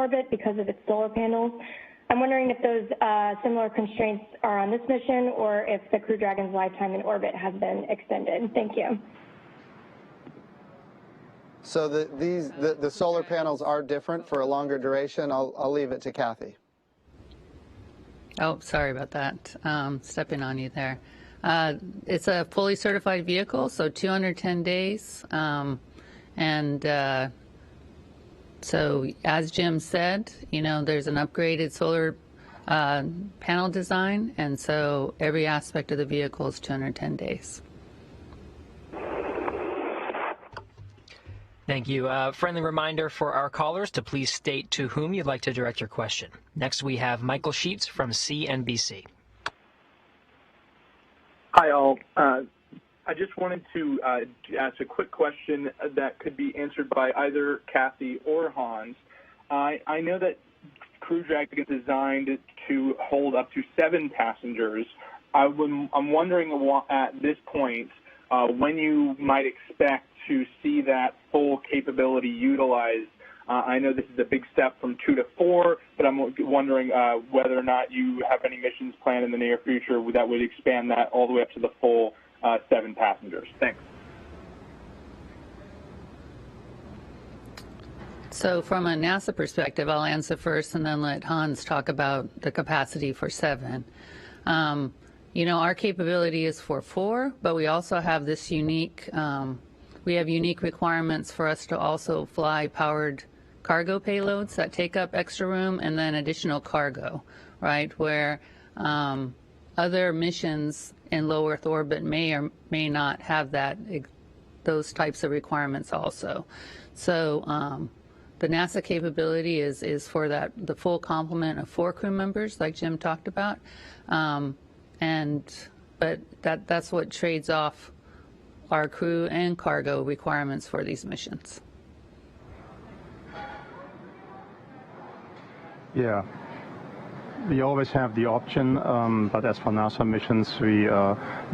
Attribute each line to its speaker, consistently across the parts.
Speaker 1: orbit because of its solar panels. I'm wondering if those similar constraints are on this mission or if the Crew Dragon's lifetime in orbit has been extended. Thank you.
Speaker 2: So the solar panels are different for a longer duration. I'll leave it to Kathy.
Speaker 3: Oh, sorry about that. Stepping on you there. It's a fully certified vehicle, so 210 days. So as Jim said, you know, there's an upgraded solar panel design, and so every aspect of the vehicle is 210 days.
Speaker 4: Thank you. Friendly reminder for our callers to please state to whom you'd like to direct your question. Next, we have Michael Sheets from CNBC.
Speaker 5: Hi, all. I just wanted to ask a quick question that could be answered by either Kathy or Hans. I know that Crew Dragon is designed to hold up to 7 passengers. I'm wondering at this point when you might expect to see that full capability utilized. I know this is a big step from 2 to 4, but I'm wondering whether or not you have any missions planned in the near future that would expand that all the way up to the full 7 passengers. Thanks.
Speaker 3: So from a NASA perspective, I'll answer first and then let Hans talk about the capacity for 7. You know, our capability is for 4, but we also have this unique, we have unique requirements for us to also fly powered cargo payloads that take up extra room and then additional cargo, right, where other missions in low Earth orbit may or may not have those types of requirements also. So the NASA capability is for the full complement of 4 crew members, like Jim talked about, but that's what trades off our crew and cargo requirements for these missions.
Speaker 6: Yeah, we always have the option, but as for NASA missions, we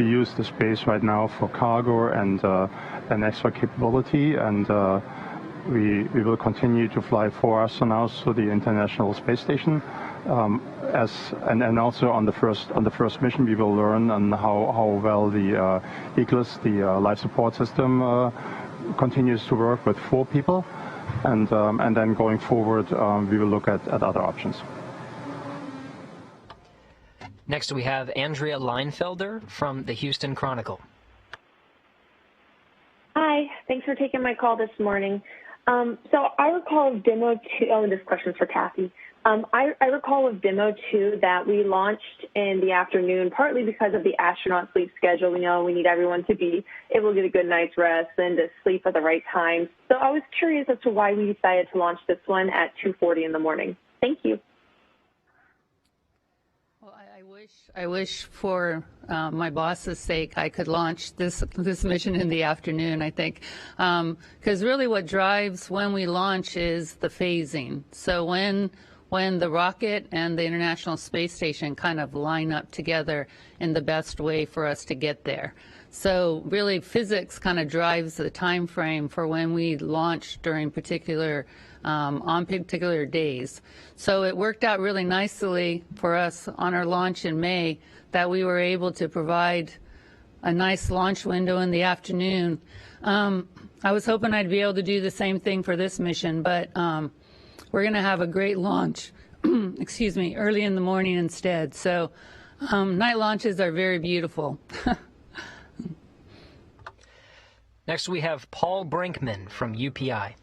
Speaker 6: use the space right now for cargo and an extra capability, and we will continue to fly 4 astronauts to the International Space Station. And also on the first mission, we will learn on how well the ECLSS, the life support system, continues to work with 4 people. And then going forward, we will look at other options.
Speaker 4: Next, we have Andrea Leinfelder from the Houston Chronicle.
Speaker 7: Hi, thanks for taking my call this morning. So I recall of Demo 2, this question's for Kathy. I recall of Demo 2 that we launched in the afternoon, partly because of the astronaut sleep schedule. We know we need everyone to be able to get a good night's rest and to sleep at the right time. So I was curious as to why we decided to launch this one at 2:40 in the morning. Thank you.
Speaker 3: Well, I wish for my boss's sake I could launch this mission in the afternoon, I think, because really what drives when we launch is the phasing. So when the rocket and the International Space Station kind of line up together in the best way for us to get there. So really physics kind of drives the time frame for when we launch during on particular days. So it worked out really nicely for us on our launch in May that we were able to provide a nice launch window in the afternoon. I was hoping I'd be able to do the same thing for this mission, but we're going to have a great launch, excuse me, early in the morning instead. So night launches are very beautiful.
Speaker 4: Next, we have Paul Brinkman from UPI.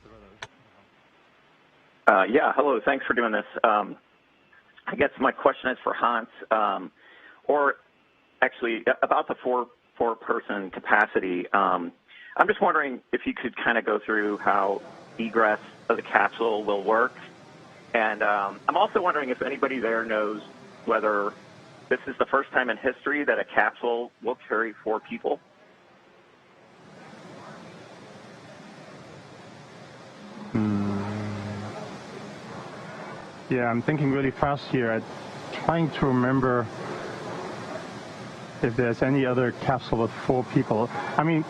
Speaker 8: Yeah, hello. Thanks for doing this. I guess my question is for Hans, or actually about the four-person capacity. I'm just wondering if you could kind of go through how egress of the capsule will work. And I'm also wondering if anybody there knows whether this is the first time in history that a capsule will carry 4 people.
Speaker 6: Yeah, I'm thinking really fast here. I'm trying to remember if there's any other capsule with 4 people. I mean,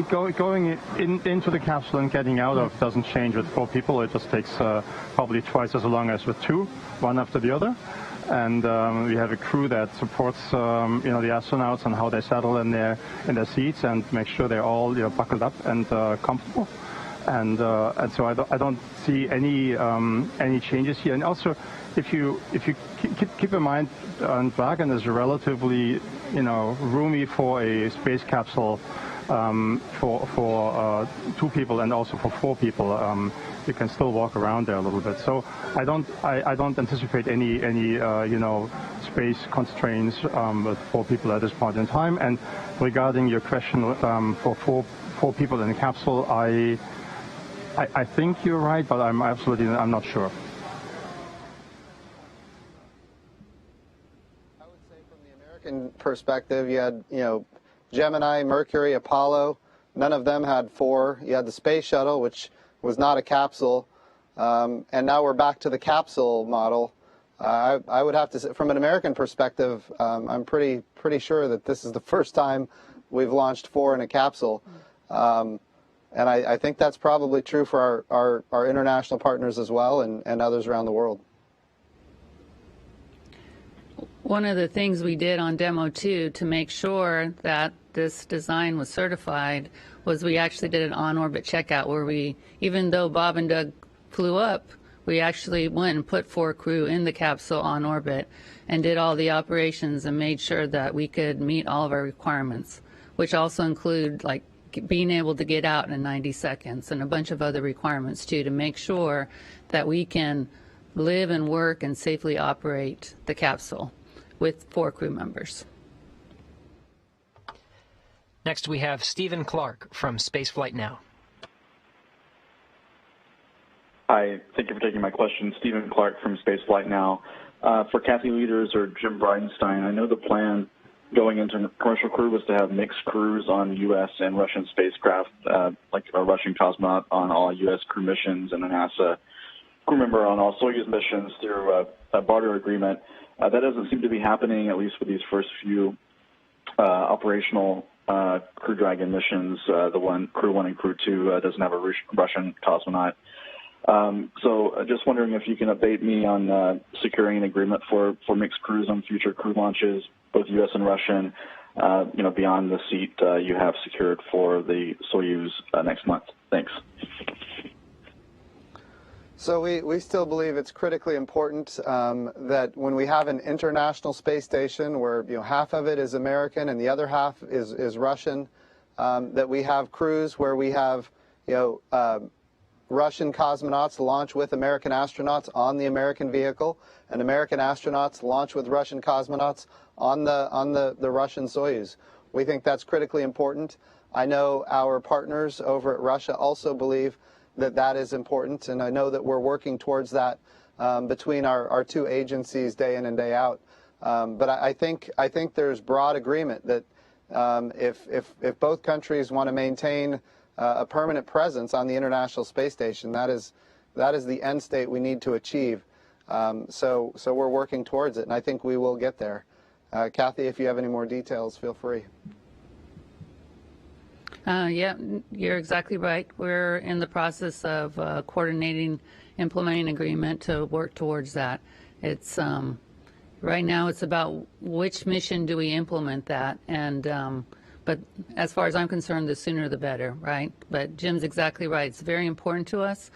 Speaker 6: going into the capsule and getting out of doesn't change with 4 people. It just takes probably twice as long as with 2, one after the other. And we have a crew that supports, the astronauts and how they settle in their seats and make sure they're all buckled up and comfortable. And so I don't see any changes here. And also, if you keep in mind, Dragon is relatively roomy for a space capsule for 2 people and also for 4 people. You can still walk around there a little bit. So I don't anticipate any space constraints with 4 people at this point in time. And regarding your question for four people in the capsule, I think you're right, but I'm not sure.
Speaker 2: I would say from the American perspective, you had Gemini, Mercury, Apollo. None of them had 4. You had the space shuttle, which was not a capsule, and now we're back to the capsule model. I would have to say, from an American perspective, I'm pretty sure that this is the first time we've launched 4 in a capsule, and I think that's probably true for our international partners as well and others around the world.
Speaker 3: One of the things we did on Demo 2 to make sure that this design was certified was we actually did an on-orbit checkout where we, even though Bob and Doug flew up, we actually went and put 4 crew in the capsule on orbit and did all the operations and made sure that we could meet all of our requirements, which also include like being able to get out in 90 seconds and a bunch of other requirements too to make sure that we can live and work and safely operate the capsule with 4 crew members.
Speaker 4: Next, we have Stephen Clark from Spaceflight Now.
Speaker 9: Hi, thank you for taking my question. Stephen Clark from Spaceflight Now. For Kathy Lueders or Jim Bridenstine, I know the plan going into commercial crew was to have mixed crews on U.S. and Russian spacecraft, like a Russian cosmonaut on all U.S. crew missions and a NASA crew member on all Soyuz missions through a barter agreement. That doesn't seem to be happening, at least for these first few operational Crew Dragon missions. Crew 1 and Crew 2 doesn't have a Russian cosmonaut. So just wondering if you can update me on securing an agreement for mixed crews on future crew launches, both U.S. and Russian, beyond the seat you have secured for the Soyuz next month. Thanks.
Speaker 2: So we still believe it's critically important that when we have an international space station where half of it is American and the other half is Russian, that we have crews where we have Russian cosmonauts launch with American astronauts on the American vehicle, and American astronauts launch with Russian cosmonauts on the Russian Soyuz. We think that's critically important. I know our partners over at Russia also believe that is important, and I know that we're working towards that between our 2 agencies day in and day out. But I think there's broad agreement that if both countries want to maintain a permanent presence on the International Space Station, that is the end state we need to achieve. So we're working towards it, and I think we will get there. Kathy, if you have any more details, feel free.
Speaker 3: Yeah, you're exactly right. We're in the process of coordinating, implementing agreement to work towards that. It's right now it's about which mission do we implement that, and but as far as I'm concerned, the sooner the better, right? But Jim's exactly right. It's very important to us.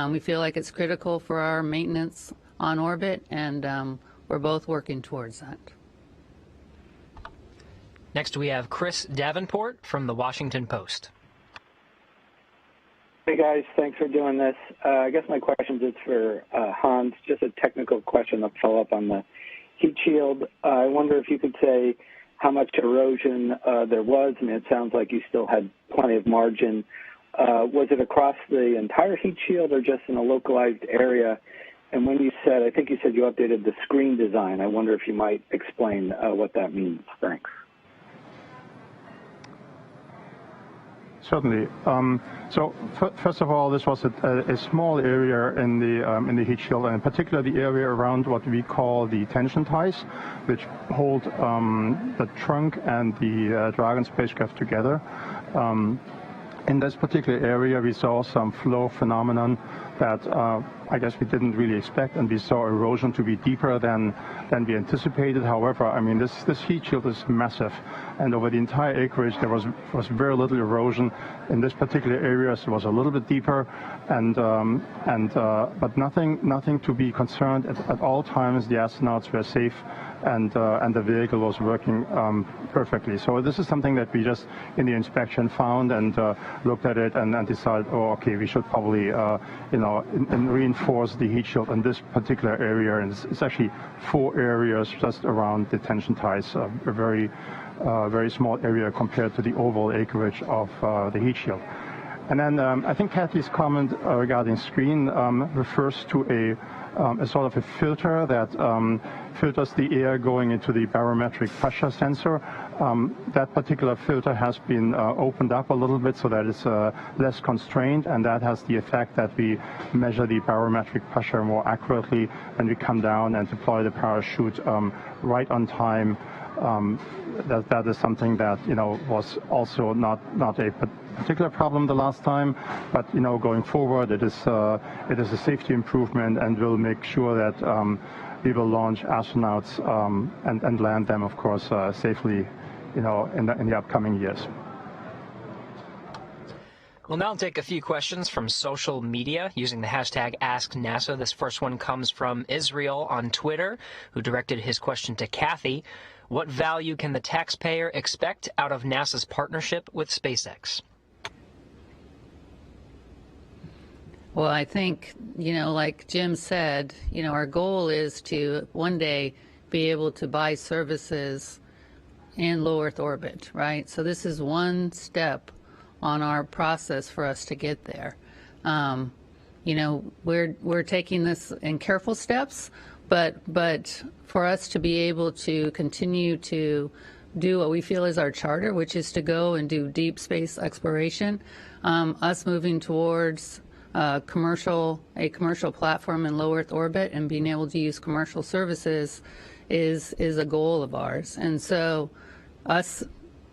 Speaker 3: We feel like it's critical for our maintenance on orbit, and we're both working towards that.
Speaker 4: Next, we have Chris Davenport from the Washington Post.
Speaker 10: Hey, guys. Thanks for doing this. I guess my question is for Hans, just a technical question to follow up on the heat shield. I wonder if you could say how much erosion there was. I mean, it sounds like you still had plenty of margin. Was it across the entire heat shield or just in a localized area? And when you said, I think you said you updated the screen design, I wonder if you might explain what that means. Thanks.
Speaker 6: Certainly. So first of all, this was a small area in the heat shield, and in particular the area around what we call the tension ties, which hold the trunk and the Dragon spacecraft together. In this particular area, we saw some flow phenomenon that I guess we didn't really expect, and we saw erosion to be deeper than we anticipated. However, I mean, this heat shield is massive, and over the entire acreage there was very little erosion. In this particular area, it was a little bit deeper, but nothing to be concerned. At all times, the astronauts were safe, and the vehicle was working perfectly. So this is something that we just in the inspection found and looked at it and decided, oh, okay, we should probably reinforce the heat shield in this particular area. And it's actually 4 areas just around the tension ties, a very small area compared to the overall acreage of the heat shield. And then I think Kathy's comment regarding screen refers to a sort of a filter that filters the air going into the barometric pressure sensor. That particular filter has been opened up a little bit so that it's less constrained, and that has the effect that we measure the barometric pressure more accurately when we come down and deploy the parachute right on time. That is something that was also not a particular problem the last time, but going forward it is a safety improvement, and we'll make sure that we will launch astronauts and land them, of course, safely in the upcoming years.
Speaker 4: We'll now take a few questions from social media using the hashtag AskNASA. This first one comes from Israel on Twitter, who directed his question to Kathy. What value can the taxpayer expect out of NASA's partnership with SpaceX?
Speaker 3: Well, I think, like Jim said, our goal is to one day be able to buy services in low Earth orbit, right? So this is one step on our process for us to get there. We're taking this in careful steps, but for us to be able to continue to do what we feel is our charter, which is to go and do deep space exploration, us moving towards a commercial platform in low Earth orbit and being able to use commercial services is a goal of ours. And so us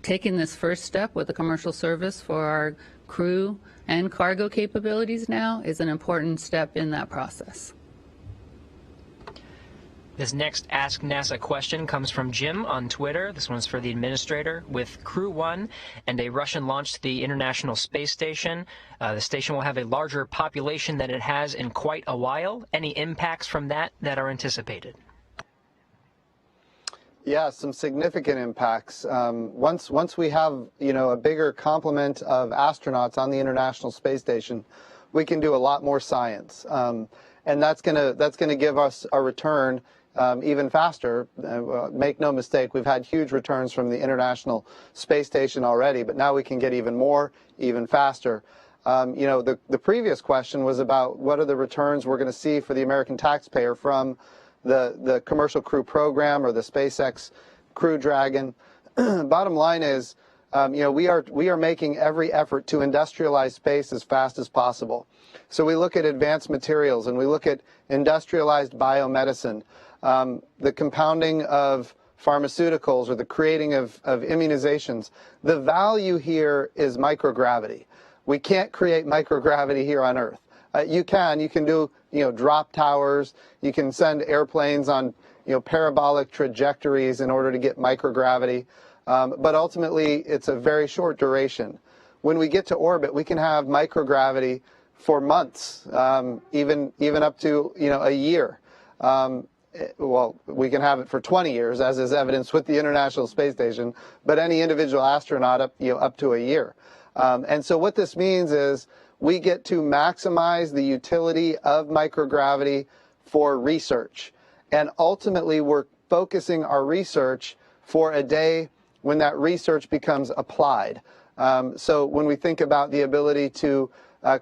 Speaker 3: taking this first step with a commercial service for our crew and cargo capabilities now is an important step in that process.
Speaker 4: This next Ask NASA question comes from Jim on Twitter. This one's for the administrator. With Crew 1 and a Russian launch to the International Space Station, the station will have a larger population than it has in quite a while. Any impacts from that are anticipated?
Speaker 2: Yeah, some significant impacts. Once we have a bigger complement of astronauts on the International Space Station, we can do a lot more science, and that's gonna give us a return even faster. Make no mistake, we've had huge returns from the International Space Station already, but now we can get even more, even faster. The previous question was about what are the returns we're going to see for the American taxpayer from the Commercial Crew Program or the SpaceX Crew Dragon. Bottom line is, we are making every effort to industrialize space as fast as possible. So we look at advanced materials and we look at industrialized biomedicine, the compounding of pharmaceuticals or the creating of immunizations. The value here is microgravity. We can't create microgravity here on Earth. You can do drop towers. You can send airplanes on parabolic trajectories in order to get microgravity. But ultimately, it's a very short duration. When we get to orbit, we can have microgravity for months, even up to a year. Well, we can have it for 20 years, as is evidenced with the International Space Station. But any individual astronaut up to a year. And so what this means is we get to maximize the utility of microgravity for research. And ultimately, we're focusing our research for a day when that research becomes applied. So when we think about the ability to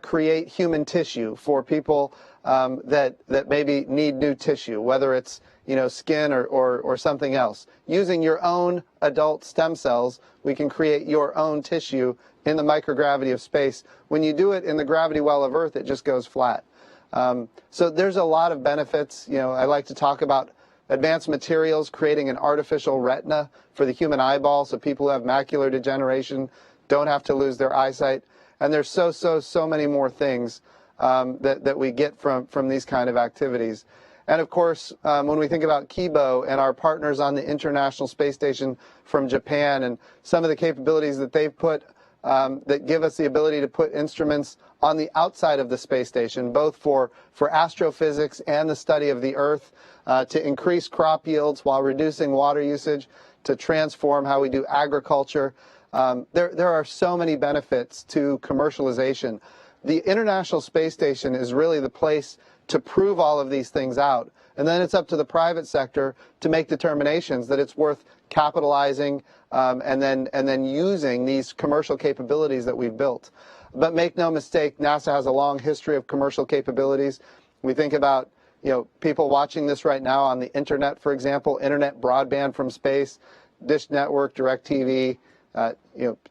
Speaker 2: create human tissue for people that maybe need new tissue, whether it's skin or something else. Using your own adult stem cells, we can create your own tissue in the microgravity of space. When you do it in the gravity well of Earth, it just goes flat. So there's a lot of benefits. I like to talk about advanced materials, creating an artificial retina for the human eyeball so people who have macular degeneration don't have to lose their eyesight. And there's so many more things that we get from these kind of activities. And of course, when we think about Kibo and our partners on the International Space Station from Japan and some of the capabilities that they've put that give us the ability to put instruments on the outside of the space station, both for astrophysics and the study of the Earth, to increase crop yields while reducing water usage, to transform how we do agriculture. There are so many benefits to commercialization. The International Space Station is really the place to prove all of these things out. And then it's up to the private sector to make determinations that it's worth capitalizing and then using these commercial capabilities that we've built. But make no mistake, NASA has a long history of commercial capabilities. We think about people watching this right now on the internet, for example, internet broadband from space, Dish Network, DirecTV,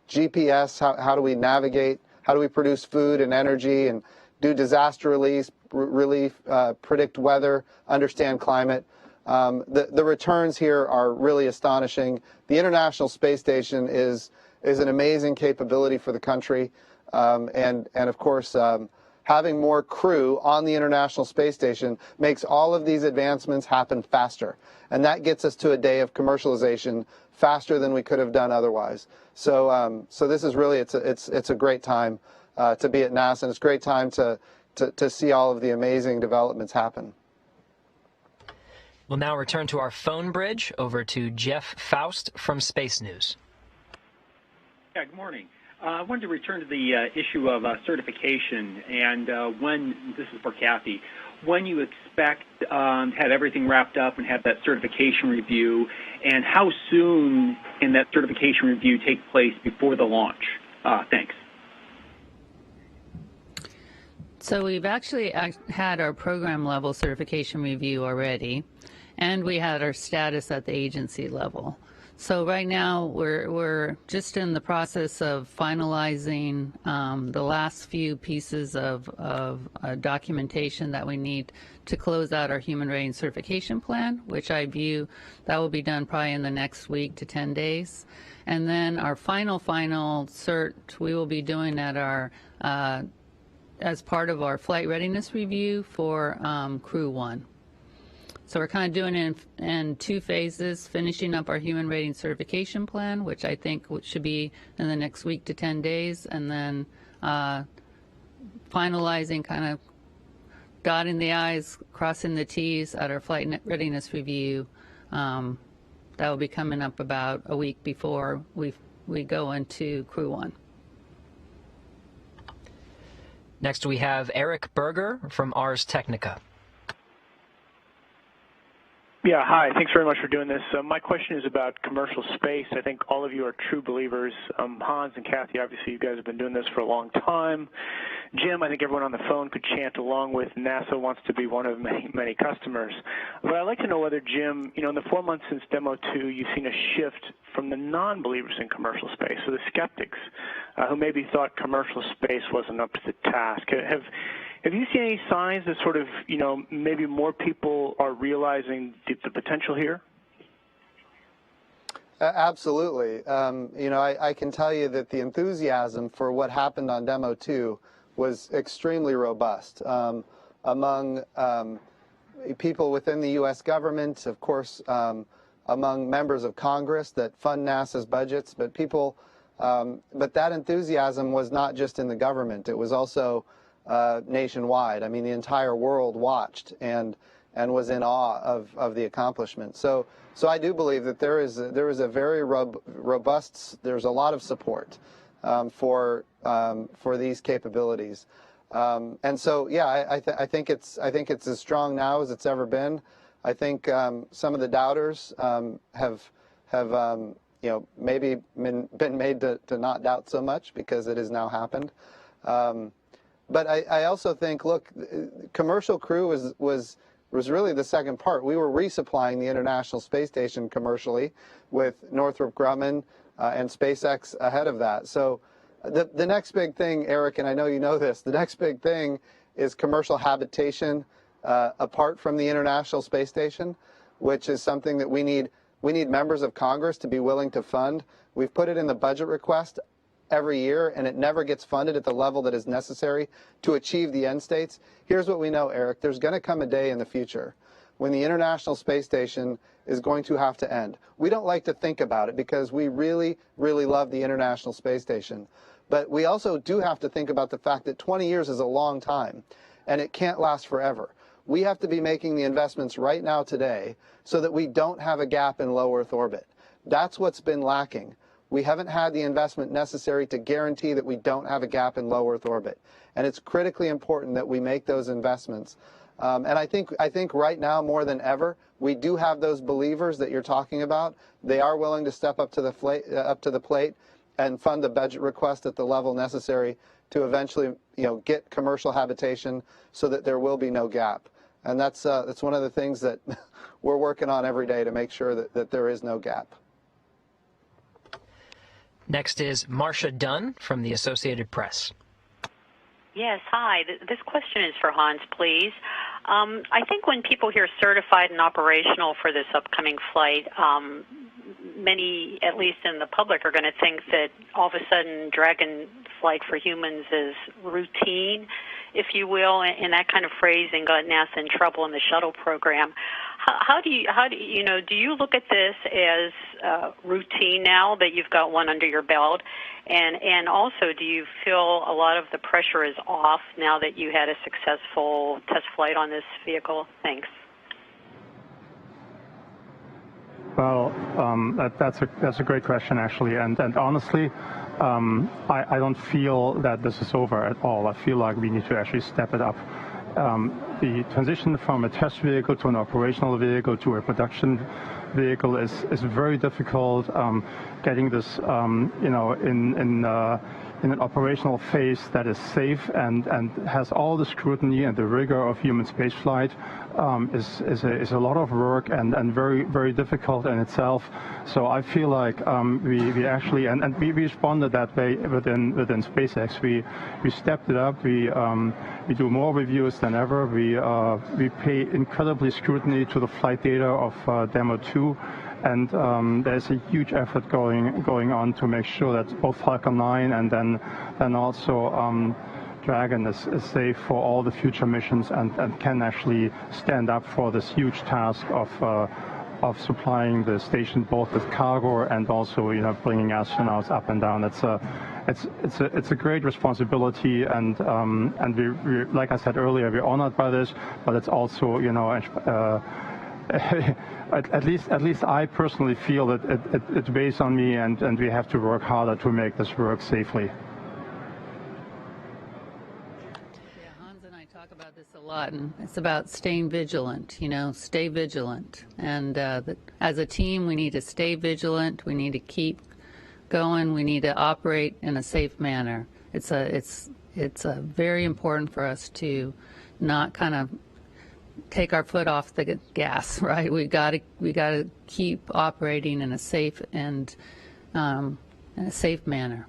Speaker 2: GPS, how do we navigate, how do we produce food and energy and do disaster relief, predict weather, understand climate. The returns here are really astonishing. The International Space Station is an amazing capability for the country. And of course, having more crew on the International Space Station makes all of these advancements happen faster. And that gets us to a day of commercialization faster than we could have done otherwise. So this is really, it's a great time to be at NASA, and it's a great time to see all of the amazing developments happen.
Speaker 4: We'll now return to our phone bridge over to Jeff Faust from Space News.
Speaker 11: Yeah, good morning. I wanted to return to the issue of certification and when, this is for Kathy, when you expect to have everything wrapped up and have that certification review, and how soon can that certification review take place before the launch? Thanks.
Speaker 3: So we've actually had our program level certification review already, and we had our status at the agency level. So right now we're just in the process of finalizing the last few pieces of documentation that we need to close out our human rating certification plan, which I view that will be done probably in the next week to 10 days. And then our final cert we will be doing at our as part of our flight readiness review for Crew 1. So we're kind of doing it in two phases, finishing up our human rating certification plan, which I think should be in the next week to 10 days, and then finalizing, kind of dotting the I's, crossing the T's at our flight readiness review. That will be coming up about a week before we go into Crew 1.
Speaker 4: Next we have Eric Berger from Ars Technica.
Speaker 12: Yeah, hi. Thanks very much for doing this. My question is about commercial space. I think all of you are true believers. Hans and Kathy, obviously you guys have been doing this for a long time. Jim, I think everyone on the phone could chant along with NASA wants to be one of many customers. But I'd like to know whether, Jim, in the 4 months since Demo 2, you've seen a shift from the non-believers in commercial space, so the skeptics who maybe thought commercial space wasn't up to the task. Have you seen any signs that sort of, maybe more people are realizing the potential here?
Speaker 2: Absolutely. I can tell you that the enthusiasm for what happened on Demo 2 was extremely robust among people within the U.S. government, of course, among members of Congress that fund NASA's budgets, but that enthusiasm was not just in the government. It was also nationwide. I mean, the entire world watched and was in awe of the accomplishment. So I do believe that there is a very robust. There's a lot of support for these capabilities, and so yeah, I think it's as strong now as it's ever been. I think some of the doubters have maybe been made to not doubt so much because it has now happened. But I also think, look, commercial crew was really the second part. We were resupplying the International Space Station commercially with Northrop Grumman and SpaceX ahead of that. So the next big thing, Eric, and I know you know this, the next big thing is commercial habitation apart from the International Space Station, which is something that we need members of Congress to be willing to fund. We've put it in the budget request every year, and it never gets funded at the level that is necessary to achieve the end states. Here's what we know, Eric. There's going to come a day in the future when the International Space Station is going to have to end. We don't like to think about it because we really, really love the International Space Station. But we also do have to think about the fact that 20 years is a long time, and it can't last forever. We have to be making the investments right now today so that we don't have a gap in low Earth orbit. That's what's been lacking. We haven't had the investment necessary to guarantee that we don't have a gap in low Earth orbit. And it's critically important that we make those investments. And I think right now more than ever, we do have those believers that you're talking about. They are willing to step up to the plate and fund the budget request at the level necessary to eventually, get commercial habitation so that there will be no gap. And that's one of the things that we're working on every day to make sure that there is no gap.
Speaker 4: Next is Marcia Dunn from the Associated Press.
Speaker 13: Yes, hi. This question is for Hans, please. I think when people hear certified and operational for this upcoming flight, many, at least in the public, are going to think that all of a sudden Dragon flight for humans is routine, if you will, and that kind of phrasing got NASA in trouble in the shuttle program. How do you look at this as routine now that you've got one under your belt? And also, do you feel a lot of the pressure is off now that you had a successful test flight on this vehicle? Thanks.
Speaker 6: Well, that's a great question, actually. And honestly, I don't feel that this is over at all. I feel like we need to actually step it up. The transition from a test vehicle to an operational vehicle to a production vehicle is very difficult. Getting this, in an operational phase that is safe and has all the scrutiny and the rigor of human spaceflight is a lot of work and very, very difficult in itself. So I feel like we actually, and we responded that way within SpaceX. We stepped it up. We do more reviews than ever. We pay incredibly scrutiny to the flight data of Demo 2. And there's a huge effort going on to make sure that both Falcon 9 and then also Dragon is safe for all the future missions and can actually stand up for this huge task of supplying the station both with cargo and also bringing astronauts up and down. It's a great responsibility, and we like I said earlier, we're honored by this, but it's also at least I personally feel that it weighs on me, and we have to work harder to make this work safely.
Speaker 3: Yeah, Hans and I talk about this a lot, and it's about staying vigilant, stay vigilant. And as a team, we need to stay vigilant. We need to keep going. We need to operate in a safe manner. It's very important for us to not kind of take our foot off the gas, right? We got to keep operating in a safe and in a safe manner.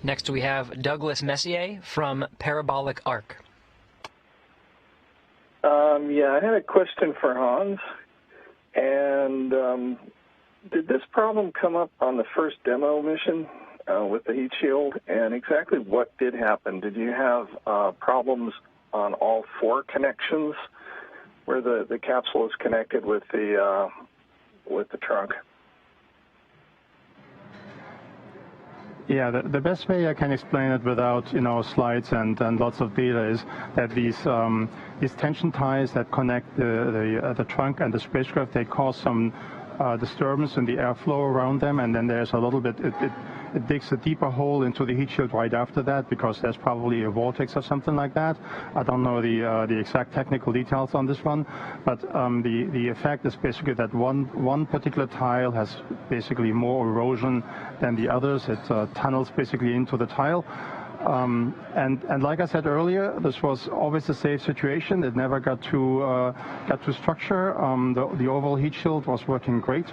Speaker 4: Next, we have Douglas Messier from Parabolic Arc.
Speaker 14: I had a question for Hans. And did this problem come up on the first demo mission with the heat shield? And exactly what did happen? Did you have problems on all four connections where the capsule is connected with the trunk?
Speaker 6: Yeah, the best way I can explain it without slides and lots of data is that these tension ties that connect the trunk and the spacecraft, they cause some disturbance in the airflow around them, and then there's a little bit it digs a deeper hole into the heat shield right after that because there's probably a vortex or something like that. I don't know the exact technical details on this one, but the effect is basically that one particular tile has basically more erosion than the others. It tunnels basically into the tile. And like I said earlier, this was always a safe situation. It never got to structure. The overall heat shield was working great.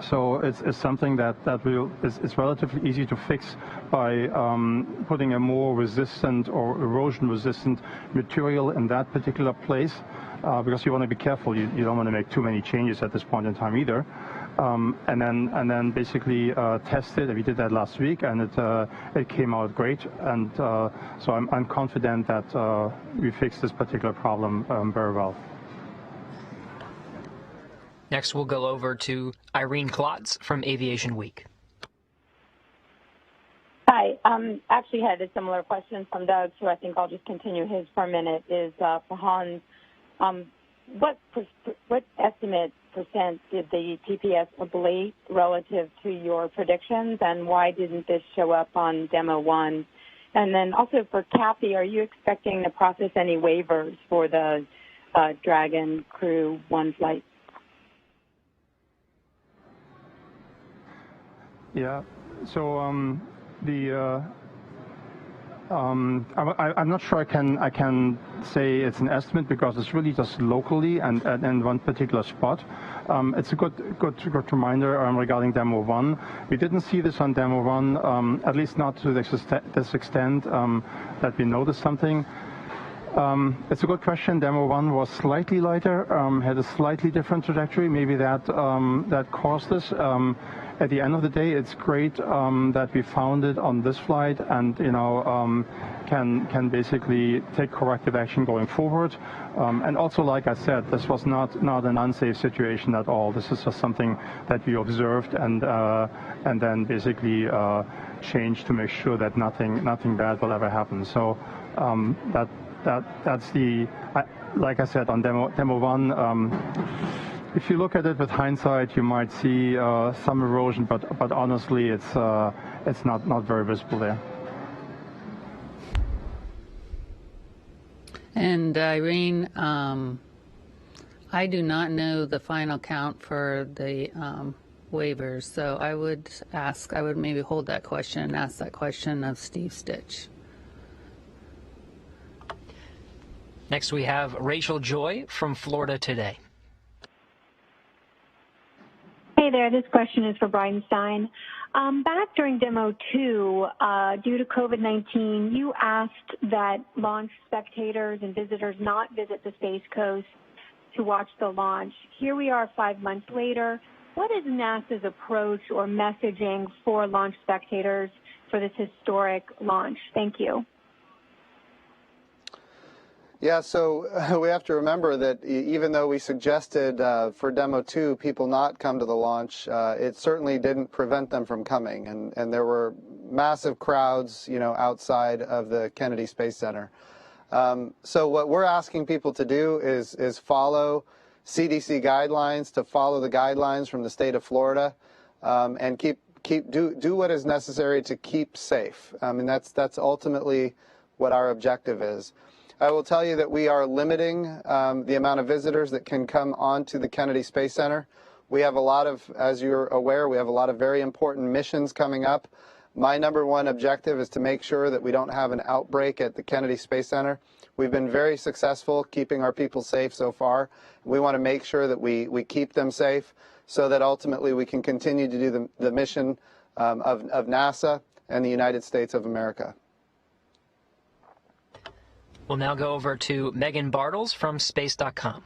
Speaker 6: So it's something that is relatively easy to fix by putting a more resistant or erosion resistant material in that particular place, because you want to be careful. You don't want to make too many changes at this point in time either. And then basically test it. We did that last week, and it came out great. And so I'm confident that we fixed this particular problem very well.
Speaker 4: Next, we'll go over to Irene Klotz from Aviation Week.
Speaker 15: Hi. Actually had a similar question from Doug, so I think I'll just continue his for a minute. Is for Hans. What estimate percent did the TPS ablate relative to your predictions, and why didn't this show up on Demo 1? And then also for Kathy, are you expecting to process any waivers for the Dragon Crew 1 flight?
Speaker 6: Yeah. So I'm not sure I can say it's an estimate because it's really just locally and in one particular spot. It's a good reminder regarding Demo 1. We didn't see this on Demo 1, at least not to this extent that we noticed something. It's a good question. Demo 1 was slightly lighter, had a slightly different trajectory. Maybe that caused this. At the end of the day, it's great that we found it on this flight, and can basically take corrective action going forward. And also, like I said, this was not an unsafe situation at all. This is just something that we observed and then basically changed to make sure that nothing bad will ever happen. So that's like I said on Demo 1. If you look at it with hindsight, you might see some erosion, but honestly, it's not very visible there.
Speaker 3: And Irene, I do not know the final count for the waivers, so I would maybe hold that question and ask that question of Steve Stitch.
Speaker 4: Next, we have Rachel Joy from Florida Today.
Speaker 16: Hey there, this question is for Bridenstine. Back during Demo 2, due to COVID-19, you asked that launch spectators and visitors not visit the Space Coast to watch the launch. Here we are 5 months later. What is NASA's approach or messaging for launch spectators for this historic launch? Thank you.
Speaker 2: Yeah, so we have to remember that even though we suggested for Demo 2 people not come to the launch, it certainly didn't prevent them from coming. And there were massive crowds, outside of the Kennedy Space Center. So what we're asking people to do is follow CDC guidelines, to follow the guidelines from the state of Florida, and do what is necessary to keep safe. I mean, that's ultimately what our objective is. I will tell you that we are limiting the amount of visitors that can come onto the Kennedy Space Center. We have a lot of, as you're aware, we have a lot of very important missions coming up. My number one objective is to make sure that we don't have an outbreak at the Kennedy Space Center. We've been very successful keeping our people safe so far. We want to make sure that we keep them safe so that ultimately we can continue to do the mission of NASA and the United States of America.
Speaker 4: We'll now go over to Megan Bartles from Space.com.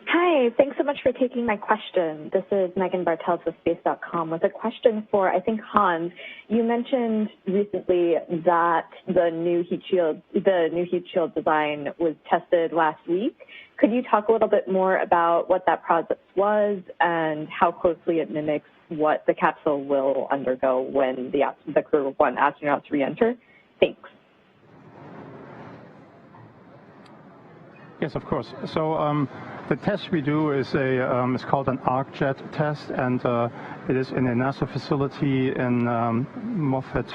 Speaker 17: Hi, thanks so much for taking my question. This is Megan Bartels with Space.com with a question for, I think, Hans. You mentioned recently that the new heat shield design was tested last week. Could you talk a little bit more about what that process was and how closely it mimics what the capsule will undergo when the Crew 1 astronauts re-enter? Thanks.
Speaker 6: Yes, of course. So the test we do is it's called an ArcJet test, and it is in a NASA facility in Moffett.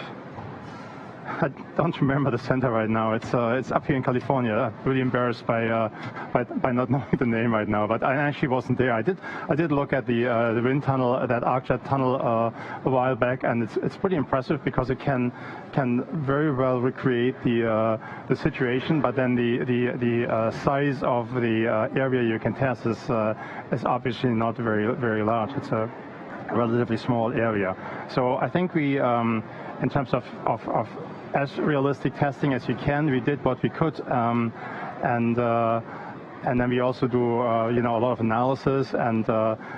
Speaker 6: I don't remember the center right now. It's up here in California. I'm really embarrassed by not knowing the name right now. But I actually wasn't there. I did look at the wind tunnel, that ArcJet tunnel, a while back, and it's pretty impressive because it can very well recreate the situation. But then the size of the area you can test is obviously not very large. It's a relatively small area. So I think we, in terms of as realistic testing as you can, we did what we could, and then we also do a lot of analysis and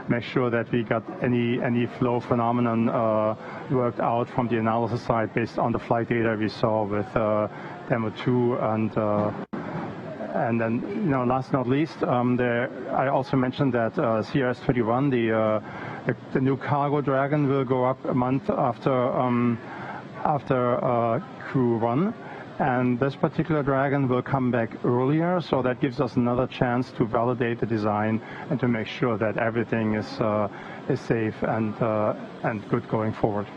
Speaker 6: make sure that we got any flow phenomenon worked out from the analysis side based on the flight data we saw with Demo 2 and then last but not least, I also mentioned that CRS-21, the new cargo Dragon, will go up a month after Crew 1, and this particular Dragon will come back earlier, so that gives us another chance to validate the design and to make sure that everything is safe and good going forward.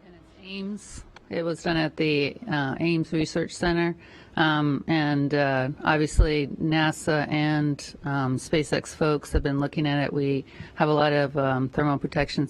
Speaker 3: And it's Ames. It was done at the Ames Research Center, and obviously NASA and SpaceX folks have been looking at it. We have a lot of thermal protection